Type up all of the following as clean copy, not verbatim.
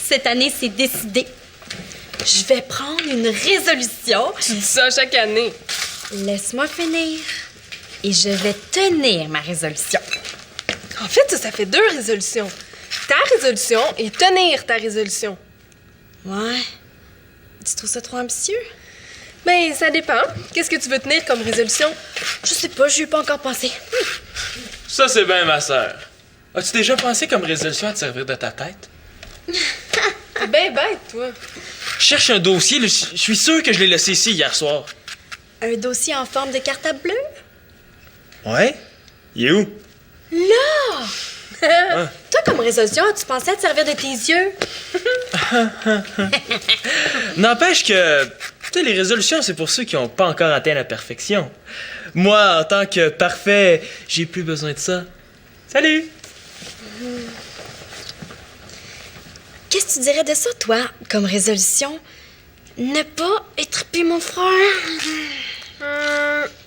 Cette année, c'est décidé. Je vais prendre une résolution. Tu dis ça chaque année. Laisse-moi finir. Et je vais tenir ma résolution. En fait, ça fait 2 résolutions. Ta résolution et tenir ta résolution. Ouais. Tu trouves ça trop ambitieux? Ben, ça dépend. Qu'est-ce que tu veux tenir comme résolution? Je sais pas, j'y ai pas encore pensé. Ça, c'est bien ma sœur. As-tu déjà pensé comme résolution à te servir de ta tête? T'es bien bête, toi. Je cherche un dossier, là. Je suis sûr que je l'ai laissé ici hier soir. Un dossier en forme de cartable bleue? Ouais? Il est où? Là! Toi, comme résolution, as-tu pensé à te servir de tes yeux? N'empêche que, tu sais, les résolutions, c'est pour ceux qui n'ont pas encore atteint la perfection. Moi, en tant que parfait, j'ai plus besoin de ça. Salut! Qu'est-ce que tu dirais de ça, toi, comme résolution? Ne pas étriper mon frère?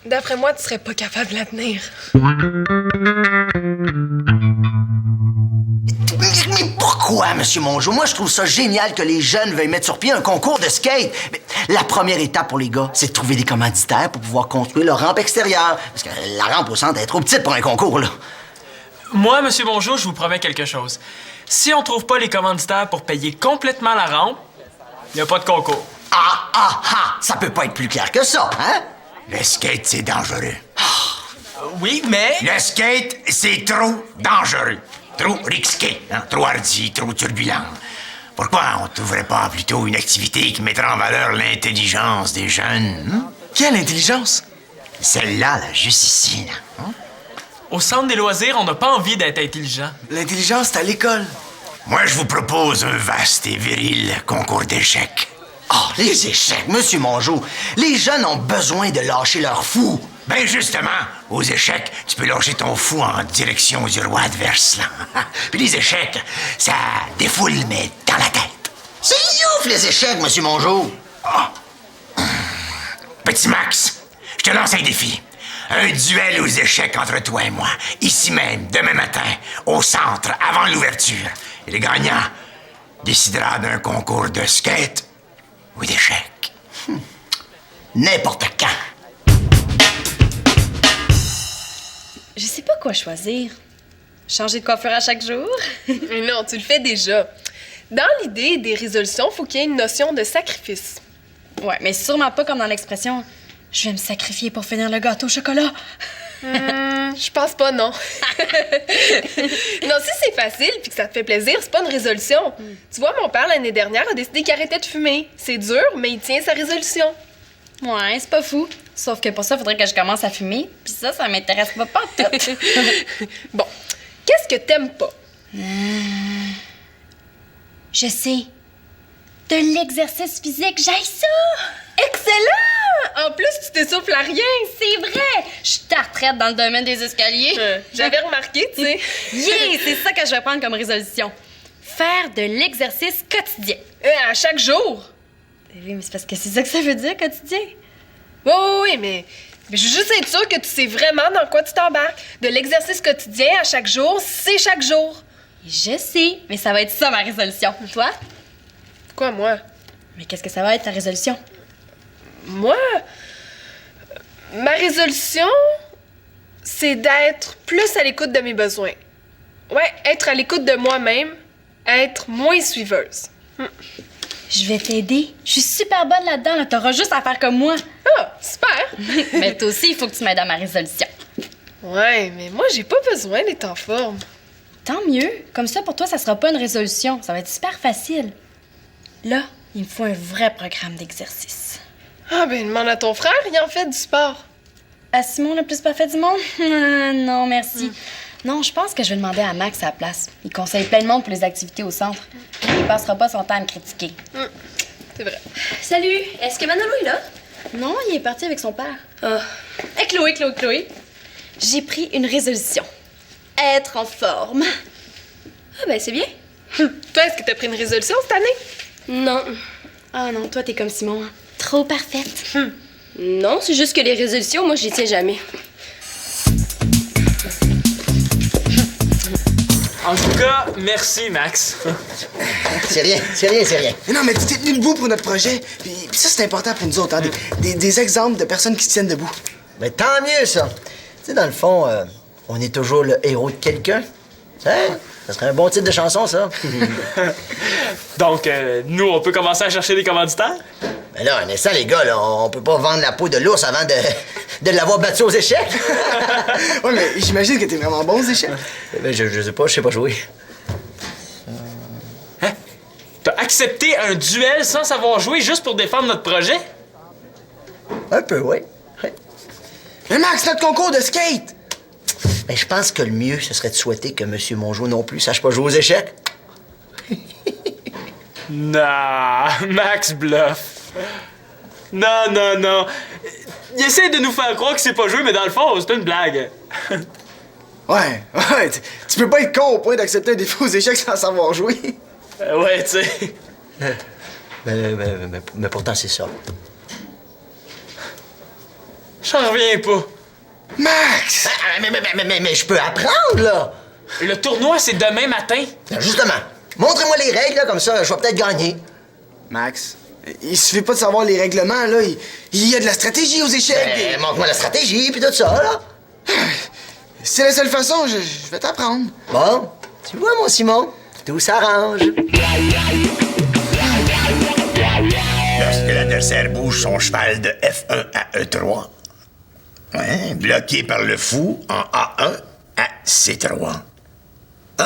D'après moi, tu serais pas capable de la tenir. Mais pourquoi, Monsieur Mongeau? Moi, je trouve ça génial que les jeunes veuillent mettre sur pied un concours de skate. Mais la première étape pour les gars, c'est de trouver des commanditaires pour pouvoir construire leur rampe extérieure. Parce que la rampe au centre est trop petite pour un concours, là. Moi, Monsieur Bonjour, je vous promets quelque chose. Si on trouve pas les commanditaires pour payer complètement la rampe, il n'y a pas de concours. Ça peut pas être plus clair que ça, hein? Le skate, c'est dangereux. Oui, mais... Le skate, c'est trop dangereux. Trop risqué, hein? Trop hardi, trop turbulent. Pourquoi on trouverait pas plutôt une activité qui mettrait en valeur l'intelligence des jeunes? Hein? Quelle intelligence? Celle-là, là, juste ici, là. Hein? Au centre des loisirs, on n'a pas envie d'être intelligent. L'intelligence, c'est à l'école. Moi, je vous propose un vaste et viril concours d'échecs. Les échecs, Monsieur Mongeau. Les jeunes ont besoin de lâcher leur fou. Ben justement, aux échecs, tu peux lâcher ton fou en direction du roi adverse, là. Puis les échecs, ça défoule, mais dans la tête. C'est ouf, les échecs, Monsieur Mongeau. Petit Max, je te lance un défi. Un duel aux échecs entre toi et moi, ici même, demain matin, au centre, avant l'ouverture. Et le gagnant décidera d'un concours de skate ou d'échecs. N'importe quand. Je sais pas quoi choisir. Changer de coiffure à chaque jour? Mais non, tu le fais déjà. Dans l'idée des résolutions, faut qu'il y ait une notion de sacrifice. Ouais, mais sûrement pas comme dans l'expression « je vais me sacrifier pour finir le gâteau au chocolat ». Je pense pas, non. Non, si c'est facile puis que ça te fait plaisir, c'est pas une résolution. Tu vois, mon père, l'année dernière, a décidé qu'il arrêtait de fumer. C'est dur, mais il tient sa résolution. Ouais, c'est pas fou. Sauf que pour ça, il faudrait que je commence à fumer. Puis ça m'intéresse pas tout. Bon, qu'est-ce que t'aimes pas? Je sais. De l'exercice physique, j'aille ça! Excellent! En plus, tu t'essouffles à rien. C'est vrai! Je suis à retraite dans le domaine des escaliers. J'avais remarqué, tu sais. Yeah! C'est ça que je vais prendre comme résolution. Faire de l'exercice quotidien. À chaque jour. Oui, mais c'est parce que c'est ça que ça veut dire, quotidien. Oui, mais je veux juste être sûre que tu sais vraiment dans quoi tu t'embarques. De l'exercice quotidien à chaque jour, c'est chaque jour. Je sais, mais ça va être ça, ma résolution. Toi? Quoi, moi? Mais qu'est-ce que ça va être, ta résolution? Moi? Ma résolution, c'est d'être plus à l'écoute de mes besoins. Ouais, être à l'écoute de moi-même, être moins suiveuse. Je vais t'aider. Je suis super bonne là-dedans. Là. T'auras juste à faire comme moi. Ah, super! Mais toi aussi, il faut que tu m'aides à ma résolution. Ouais, mais moi, j'ai pas besoin d'être en forme. Tant mieux. Comme ça, pour toi, ça sera pas une résolution. Ça va être super facile. Là, il me faut un vrai programme d'exercice. Ah, ben, demande à ton frère, il en fait du sport. À Simon, le plus parfait du monde? Non, merci. Non, je pense que je vais demander à Max à la place. Il conseille plein de monde pour les activités au centre. Il passera pas son temps à me critiquer. C'est vrai. Salut, est-ce que Manolo est là? Non, il est parti avec son père. Ah. Hey, Chloé. J'ai pris une résolution. Être en forme. Ah ben c'est bien. Toi, est-ce que t'as pris une résolution cette année? Non. Ah non, toi, t'es comme Simon. Hein. Trop parfaite. Non, c'est juste que les résolutions, moi, je les tiens jamais. En tout cas, merci, Max. C'est rien, c'est rien, c'est rien. Mais non, mais tu t'es tenu debout pour notre projet. Puis ça, c'est important pour nous autres, hein, des exemples de personnes qui se tiennent debout. Mais tant mieux, ça. Tu sais, dans le fond, on est toujours le héros de quelqu'un. Hein? Ça serait un bon titre de chanson, ça. Donc, nous, on peut commencer à chercher des commanditaires? Mais là, un instant, les gars, là, on peut pas vendre la peau de l'ours avant de l'avoir battu aux échecs. Ouais, mais j'imagine que t'es vraiment bon aux échecs. Ben, je sais pas jouer. Hein? T'as accepté un duel sans savoir jouer juste pour défendre notre projet? Un peu, oui. Mais Max, notre concours de skate! Mais je pense que le mieux, ce serait de souhaiter que M. Mongeau non plus sache pas jouer aux échecs. Non, Max bluff. Non. Il essaie de nous faire croire que c'est pas joué, mais dans le fond, c'est une blague. Ouais, tu peux pas être con au point d'accepter un défi aux échecs sans savoir jouer. Ouais, tu sais. Mais pourtant, c'est ça. J'en reviens pas. Max! Mais je peux apprendre, là! Le tournoi, c'est demain matin. Justement. Montrez-moi les règles, là, comme ça, je vais peut-être gagner. Max, il suffit pas de savoir les règlements, là. Il y a de la stratégie aux échecs. Ben, montre-moi la stratégie, puis tout ça, là. C'est la seule façon, je vais t'apprendre. Bon, tu vois, mon Simon, tout s'arrange. Lorsque l'adversaire bouge son cheval de F1 à E3, ouais, bloqué par le fou en A1 à C3. Oh,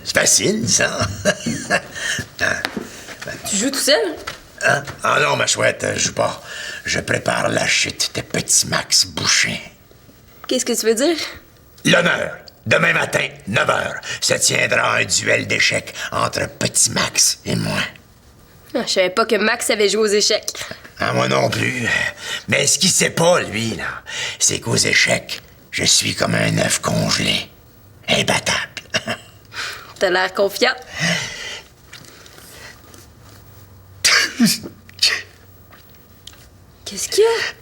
c'est facile, ça. Tu joues tout seul? Hein? Ah non, ma chouette, je joue pas. Je prépare la chute de Petit Max Boucher. Qu'est-ce que tu veux dire? L'honneur. Demain matin, 9h, se tiendra un duel d'échecs entre Petit Max et moi. Ah, je savais pas que Max avait joué aux échecs. Ah, moi non plus. Mais ce qu'il sait pas, lui, là, c'est qu'aux échecs, je suis comme un œuf congelé. Imbattable. T'as l'air confiant. Qu'est-ce qu'il y a?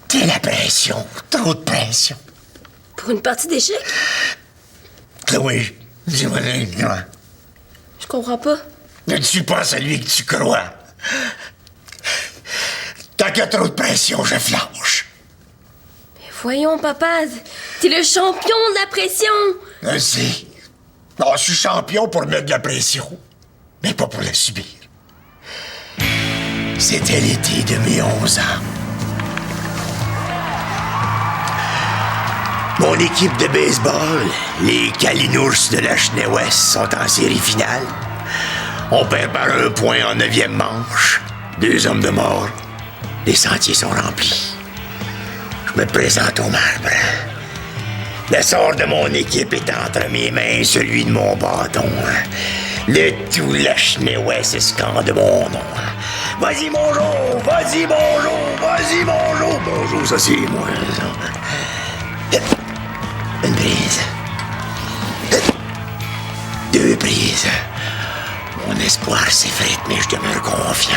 T'as la pression. Trop de pression. Pour une partie d'échecs? Chloé, dis-moi, Je comprends pas. ne suis pas celui que tu crois. Tant qu'il y a trop de pression, je flanche. Mais voyons, papa, t'es le champion de la pression. Je sais. Non, je suis champion pour mettre de la pression, mais pas pour la subir. C'était l'été de mes 11 ans. Mon équipe de baseball, les Kalinours de la Cheney-Ouest, sont en série finale. On perd par 1 point en 9e manche. 2 hommes de mort. Les sentiers sont remplis. Je me présente au marbre. Le sort de mon équipe est entre mes mains, celui de mon bâton. Le tout la Cheney-Ouest scande mon nom. Vas-y, bonjour! Vas-y, bonjour! Vas-y, bonjour! Bonjour, ça c'est moi, ça. Une prise. 2 prises. Mon espoir s'effrite, mais je demeure confiant.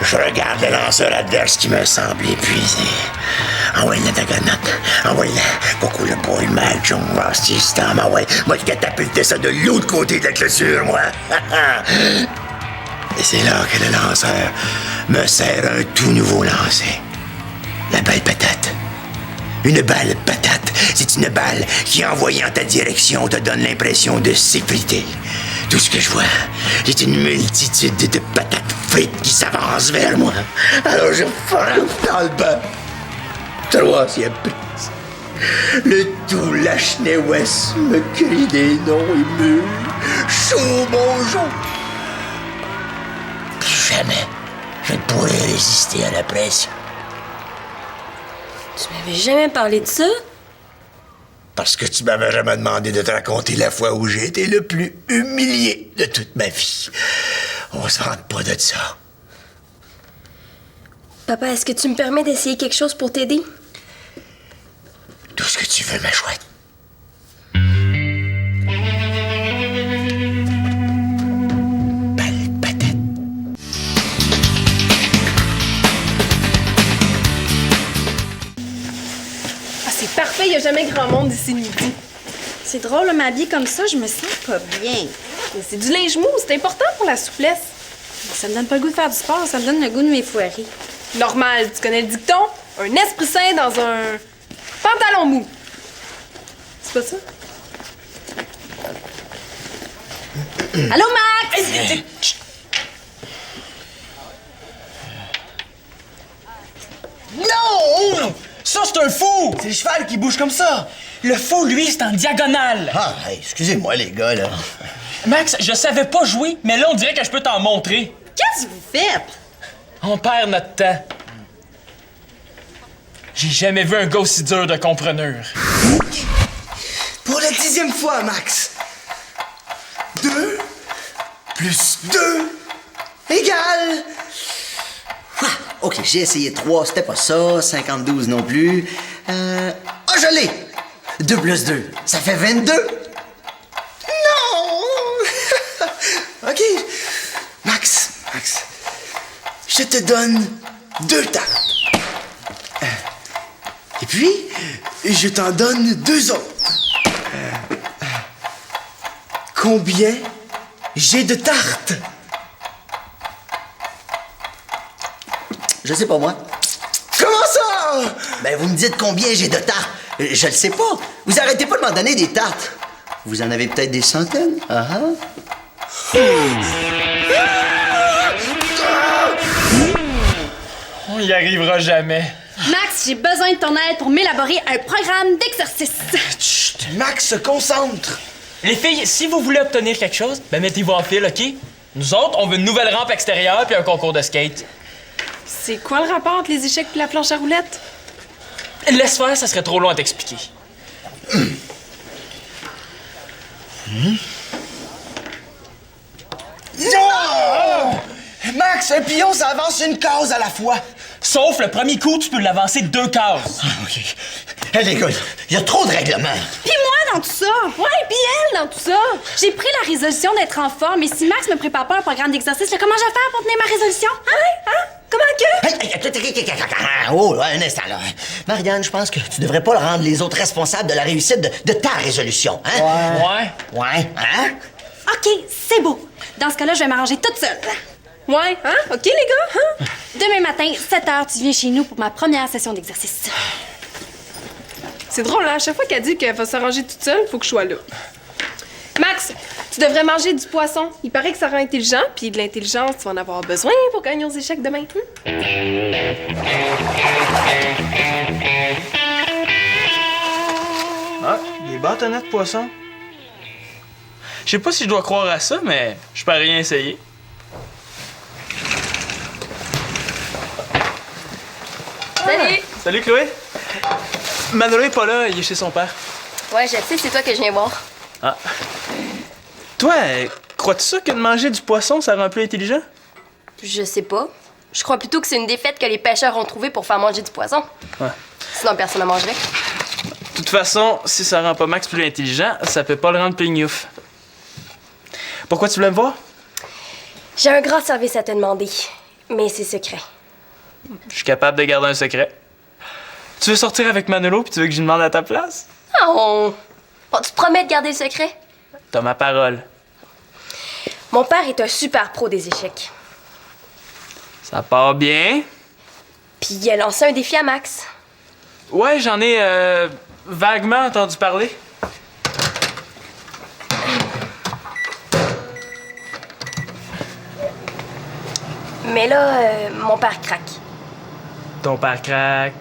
Je regarde le lanceur adverse qui me semble épuisé. Envoie-le ta grenade. Envoie-le. Beaucoup le boy mal, John Ross, Stam. Moi, je catapulte ça de l'autre côté de la clôture, moi. Et c'est là que le lanceur me sert un tout nouveau lancer. La balle patate. Une balle patate, c'est une balle qui, envoyée en ta direction, te donne l'impression de s'effriter. Tout ce que je vois, c'est une multitude de patates frites qui s'avancent vers moi. Alors je frappe dans le bas. 3e prise. Le tout la Cheney-Ouest me crie des noms et me chaud mon jour. Plus jamais, je ne pourrai résister à la pression. Tu m'avais jamais parlé de ça? Parce que tu m'avais jamais demandé de te raconter la fois où j'ai été le plus humilié de toute ma vie. On se vante pas de ça. Papa, est-ce que tu me permets d'essayer quelque chose pour t'aider? Tout ce que tu veux, ma chouette. Balle patate. Ah, c'est parfait, il n'y a jamais grand monde d'ici midi. C'est drôle, là, m'habiller comme ça, je me sens pas bien. Mais c'est du linge mou, c'est important pour la souplesse. Ça me donne pas le goût de faire du sport, ça me donne le goût de m'effoirer. Normal, tu connais le dicton? Un esprit sain dans un pantalon mou. C'est pas ça? Allô, Max? Non! Ça, c'est un fou! C'est le cheval qui bouge comme ça. Le fou, lui, c'est en diagonale. Ah, hey, excusez-moi, les gars, là. Max, je savais pas jouer, mais là, on dirait que je peux t'en montrer. Qu'est-ce que vous faites? On perd notre temps. J'ai jamais vu un gars aussi dur de compreneur. Pour la 10e fois, Max. 2 plus 2 égale... Ah, OK, j'ai essayé 3, c'était pas ça. 52 non plus. Ah, je l'ai! 2 plus 2, ça fait 22. Non! OK. Max, je te donne 2 tartes. Et puis, je t'en donne 2 autres. Combien j'ai de tartes? Je sais pas, moi. Comment ça? Ben, vous me dites combien j'ai de tartes. Je le sais pas. Vous arrêtez pas de m'en donner des tartes. Vous en avez peut-être des centaines. Ah ah. On y arrivera jamais. Max, j'ai besoin de ton aide pour m'élaborer un programme d'exercice. Chut, Max se concentre. Les filles, si vous voulez obtenir quelque chose, ben mettez-vous en file, OK? Nous autres, on veut une nouvelle rampe extérieure puis un concours de skate. C'est quoi le rapport entre les échecs et la planche à roulettes? Laisse faire, ça serait trop long à t'expliquer. Non! Max, un pion, ça avance une case à la fois. Sauf le premier coup, tu peux l'avancer 2 cases. OK. Hey, les gars, il y a trop de règlements. Puis moi dans tout ça. Ouais, puis elle dans tout ça. J'ai pris la résolution d'être en forme, et si Max me prépare pas un programme d'exercice, là, comment je vais faire pour tenir ma résolution? Hein? Comment que? Oh, là, un instant, là. Marianne, je pense que tu devrais pas rendre les autres responsables de la réussite de ta résolution, hein? Ouais, hein? OK, c'est beau. Dans ce cas-là, je vais m'arranger toute seule. Ouais, hein? OK, les gars, hein? Demain matin, 7h, tu viens chez nous pour ma première session d'exercice. C'est drôle, hein? À chaque fois qu'elle dit qu'elle va s'arranger toute seule, faut que je sois là. Max, tu devrais manger du poisson. Il paraît que ça rend intelligent, puis de l'intelligence, tu vas en avoir besoin pour gagner aux échecs demain. Ah, des bâtonnets de poisson. Je sais pas si je dois croire à ça, mais je peux rien essayer. Salut! Salut, Chloé. Manolo est pas là, il est chez son père. Ouais, je sais, c'est toi que je viens voir. Ah. Toi, crois-tu ça que de manger du poisson, ça rend plus intelligent? Je sais pas. Je crois plutôt que c'est une défaite que les pêcheurs ont trouvée pour faire manger du poisson. Ouais. Sinon, personne ne mangerait. De toute façon, si ça rend pas Max plus intelligent, ça peut pas le rendre plus gnouf. Pourquoi tu voulais me voir? J'ai un grand service à te demander, mais c'est secret. Je suis capable de garder un secret. Tu veux sortir avec Manolo puis tu veux que je lui demande à ta place? Oh! Bon, tu te promets de garder le secret? T'as ma parole. Mon père est un super pro des échecs. Ça part bien. Puis il a lancé un défi à Max. Ouais, j'en ai vaguement entendu parler. Mais là, mon père craque. Ton père craque.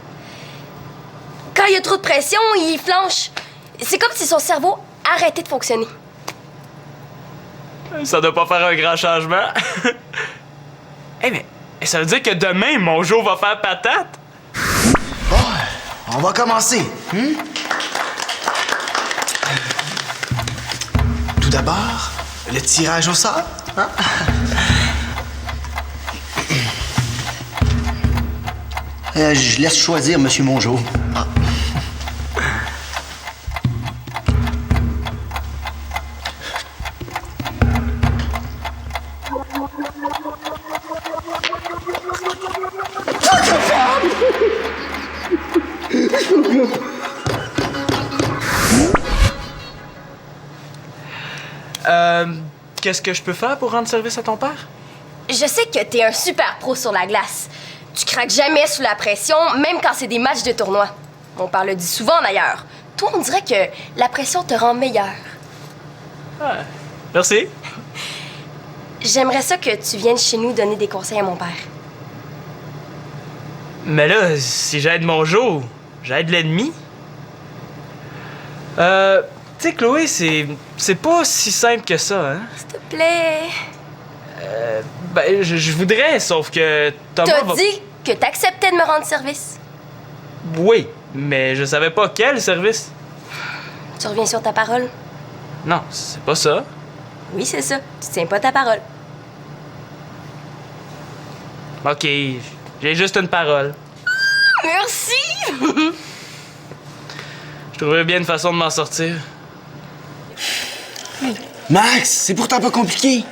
Quand il y a trop de pression, il flanche. C'est comme si son cerveau arrêtait de fonctionner. Ça doit pas faire un grand changement. Mais ça veut dire que demain, mon jour va faire patate? Bon, on va commencer. Tout d'abord, le tirage au sort. Hein? Je laisse choisir, Monsieur Mongeau. Qu'est-ce que je peux faire pour rendre service à ton père? Je sais que t'es un super pro sur la glace. Tu craques jamais sous la pression, même quand c'est des matchs de tournoi. Mon père le dit souvent, d'ailleurs. Toi, on dirait que la pression te rend meilleur. Ah, merci. J'aimerais ça que tu viennes chez nous donner des conseils à mon père. Mais là, si j'aide mon Joe, j'aide l'ennemi. Tu sais, Chloé, c'est pas si simple que ça, hein? S'il te plaît. Ben, je voudrais, sauf que Thomas T'as dit que t'acceptais de me rendre service. Oui, mais je savais pas quel service. Tu reviens sur ta parole? Non, c'est pas ça. Oui, c'est ça. Tu tiens pas ta parole. OK, j'ai juste une parole. Merci! Je trouverais bien une façon de m'en sortir. Max, c'est pourtant pas compliqué.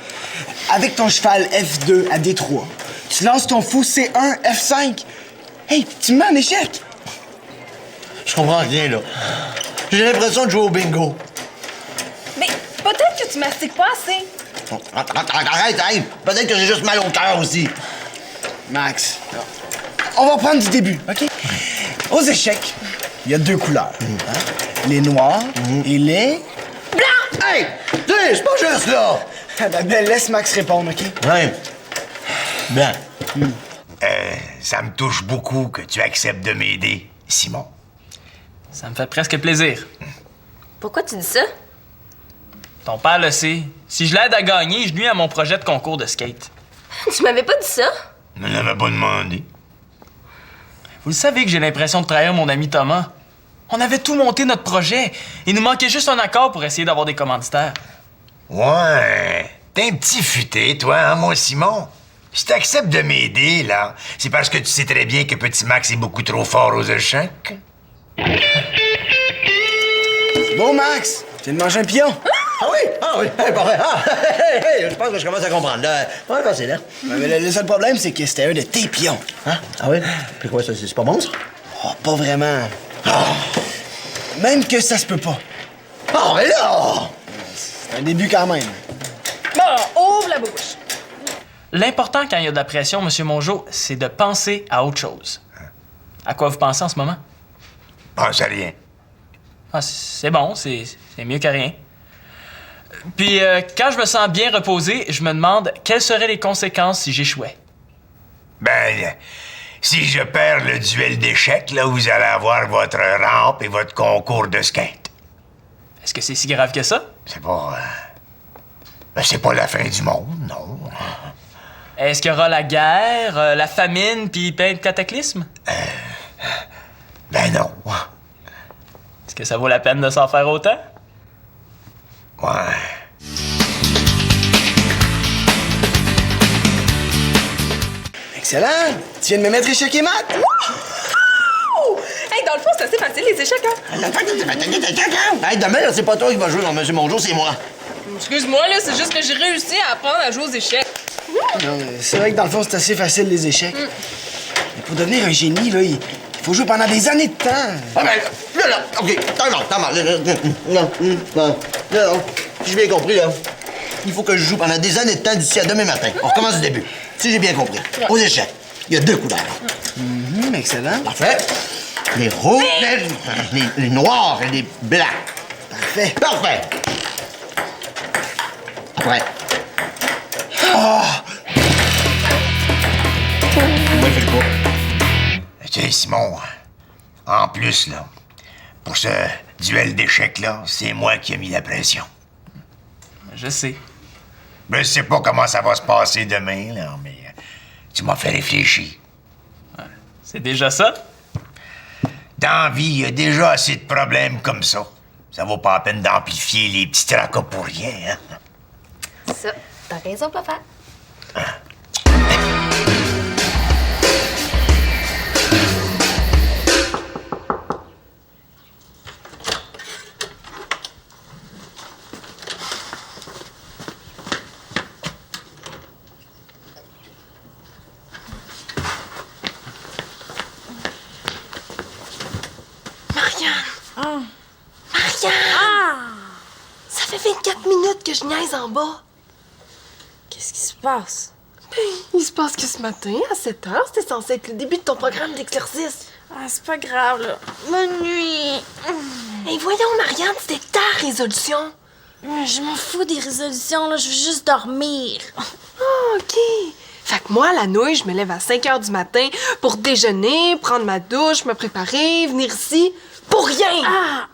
Avec ton cheval F2 à D3, tu lances ton fou C1 F5. Hey, tu me mets en échec. Je comprends rien, là. J'ai l'impression de jouer au bingo. Mais peut-être que tu mastiques pas assez. Arrête, hey! Peut-être que j'ai juste mal au cœur aussi. Max, on va reprendre du début, OK? Aux échecs, il y a 2 couleurs. Hein? Les noirs et les... Blanc! Hey! C'est pas juste, là! Ben, laisse Max répondre, OK? Ouais. Blanc. Ça me touche beaucoup que tu acceptes de m'aider, Simon. Ça me fait presque plaisir. Pourquoi tu dis ça? Ton père le sait. Si je l'aide à gagner, je nuis à mon projet de concours de skate. Tu m'avais pas dit ça? Ne l'avais pas demandé. Vous le savez que j'ai l'impression de trahir mon ami Thomas. On avait tout monté notre projet. Il nous manquait juste un accord pour essayer d'avoir des commanditaires. Ouais. T'es un petit futé, toi, hein, mon Simon? Si t'acceptes de m'aider, là, c'est parce que tu sais très bien que Petit Max est beaucoup trop fort aux échecs. Bon, Max, tu viens de manger un pion? Ah oui, hey, parfait. Ah, je pense que je commence à comprendre, là. Ouais, facile, hein? Mais le seul problème, c'est que c'était un de tes pions. Hein? Ah oui? Puis quoi, ça, c'est pas bon, ça? Oh, pas vraiment. Même que ça se peut pas. Oh, mais là! C'est un début quand même. Bon, ouvre la bouche. L'important quand il y a de la pression, M. Mongeau, c'est de penser à autre chose. À quoi vous pensez en ce moment? Pense à rien. Ah, c'est bon, c'est mieux que rien. Puis, quand je me sens bien reposé, je me demande quelles seraient les conséquences si j'échouais. Ben, si je perds le duel d'échecs, là, vous allez avoir votre rampe et votre concours de skate. Est-ce que c'est si grave que ça? C'est pas... ben, c'est pas la fin du monde, non. Est-ce qu'il y aura la guerre, la famine, puis plein de cataclysmes? Ben non. Est-ce que ça vaut la peine de s'en faire autant? Ouais. Excellent. Tu viens de me mettre échec et mat? Hey, dans le fond, c'est assez facile, les échecs, hein? Hey, demain, là, c'est pas toi qui vas jouer dans Monsieur Mongeau, c'est moi. Excuse-moi, là, c'est juste que j'ai réussi à apprendre à jouer aux échecs. Non, c'est vrai que dans le fond, c'est assez facile, les échecs. Mais pour devenir un génie, là, il faut jouer pendant des années de temps. Ah ben, là, OK, non, j'ai bien compris, là. Il faut que je joue pendant des années de temps d'ici à demain matin. On recommence du début. Si j'ai bien compris. Aux échecs, il y a 2 couleurs. Excellent. Parfait. Les rouges, les noirs et les blancs. Parfait. Parfait. Après. Moi, je fais le pas. Tu sais, Simon, en plus, là, pour ce duel d'échecs-là, c'est moi qui ai mis la pression. Je sais. Je sais pas comment ça va se passer demain, là, mais tu m'as fait réfléchir. C'est déjà ça? Dans la vie, il y a déjà assez de problèmes comme ça. Ça vaut pas la peine d'amplifier les petits tracas pour rien, hein? Ça, t'as raison, papa. Marianne! Ça fait 24 minutes que je niaise en bas. Qu'est-ce qui se passe? Il se passe que ce matin, à 7 h, c'était censé être le début de ton programme d'exercice. Ah, c'est pas grave, là. Bonne nuit. Hey, voyons, Marianne, c'était ta résolution. Je m'en fous des résolutions, là. Je veux juste dormir. Ah, OK. Fait que moi, la nouille, je me lève à 5 h du matin pour déjeuner, prendre ma douche, me préparer, venir ici. Pour rien! Ah!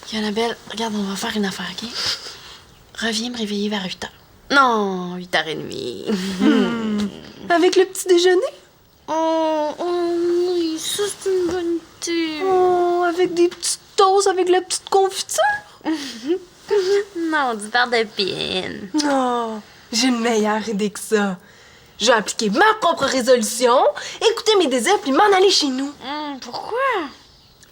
OK, Annabelle, regarde, on va faire une affaire, OK? Reviens me réveiller vers 8 h. Non, 8 h 30. Avec le petit déjeuner? Oh, oui, ça, c'est une bonne idée. Oh, avec des petites toasts avec la petite confiture? Non, du beurre de pine. Non, j'ai une meilleure idée que ça. Je vais appliquer ma propre résolution, écouter mes désirs, puis m'en aller chez nous. Pourquoi?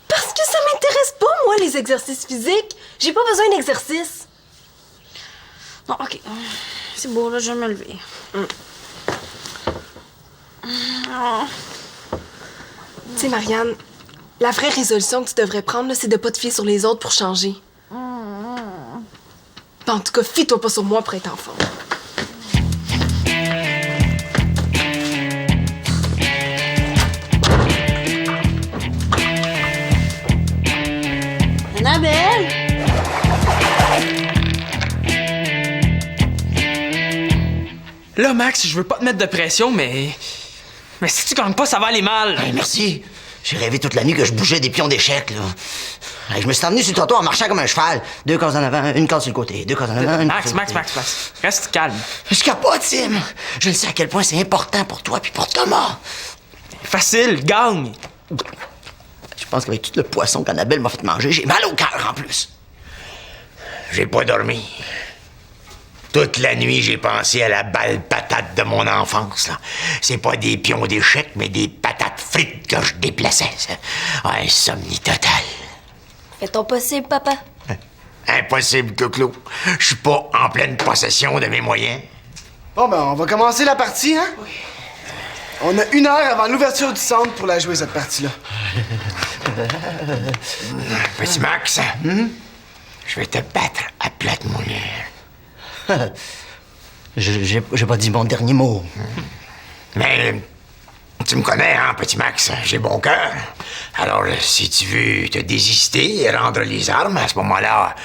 Parce que ça m'intéresse pas, moi, les exercices physiques. J'ai pas besoin d'exercice. Bon, OK. C'est beau, là, je vais me lever. Tu sais, Marianne, la vraie résolution que tu devrais prendre, là, c'est de pas te fier sur les autres pour changer. En tout cas, fie-toi pas sur moi pour être en forme. Annabelle! Là, Max, je veux pas te mettre de pression, mais si tu gagnes pas, ça va aller mal. Hey, merci. J'ai rêvé toute la nuit que je bougeais des pions d'échecs, là. Hey, je me suis emmené sur le trottoir en marchant comme un cheval. 2 cases en avant, une case sur le côté. 2 cases en avant, une Max, case sur le côté. Max. Reste calme. Je capote, Tim. Je le sais à quel point c'est important pour toi puis pour Thomas. Facile, gagne. Je pense qu'avec tout le poisson qu'Annabelle m'a fait manger, j'ai mal au cœur en plus. J'ai pas dormi. Toute la nuit, j'ai pensé à la balle patate de mon enfance, là. C'est pas des pions d'échecs, mais des patates frites que je déplaçais, ça. Insomnie totale. Fais ton possible, papa. Impossible, Coclo. Je suis pas en pleine possession de mes moyens. Bon, ben, on va commencer la partie, hein? Oui. On a 1 heure avant l'ouverture du centre pour la jouer, cette partie-là. Petit Max, je vais te battre à plate mouillère. J'ai pas dit mon dernier mot. Mais tu me connais, hein, petit Max? J'ai bon cœur. Alors, si tu veux te désister et rendre les armes, à ce moment-là,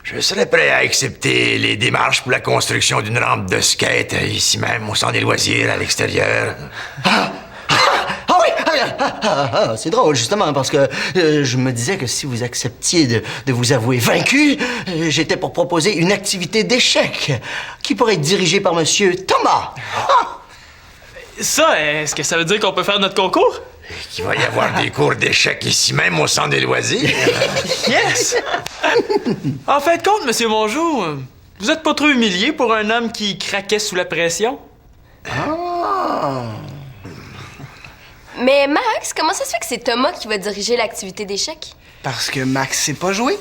je serais prêt à accepter les démarches pour la construction d'une rampe de skate ici même, au centre des loisirs, à l'extérieur. C'est drôle, justement, parce que je me disais que si vous acceptiez de vous avouer vaincu, j'étais pour proposer une activité d'échecs qui pourrait être dirigée par Monsieur Thomas. Ça, est-ce que ça veut dire qu'on peut faire notre concours? Qu'il va y avoir des cours d'échecs ici même, au centre des loisirs. Yes! En fin de compte, Monsieur Mongeau, vous êtes pas trop humilié pour un homme qui craquait sous la pression? Mais Max, comment ça se fait que c'est Thomas qui va diriger l'activité d'échecs? Parce que Max sait pas jouer.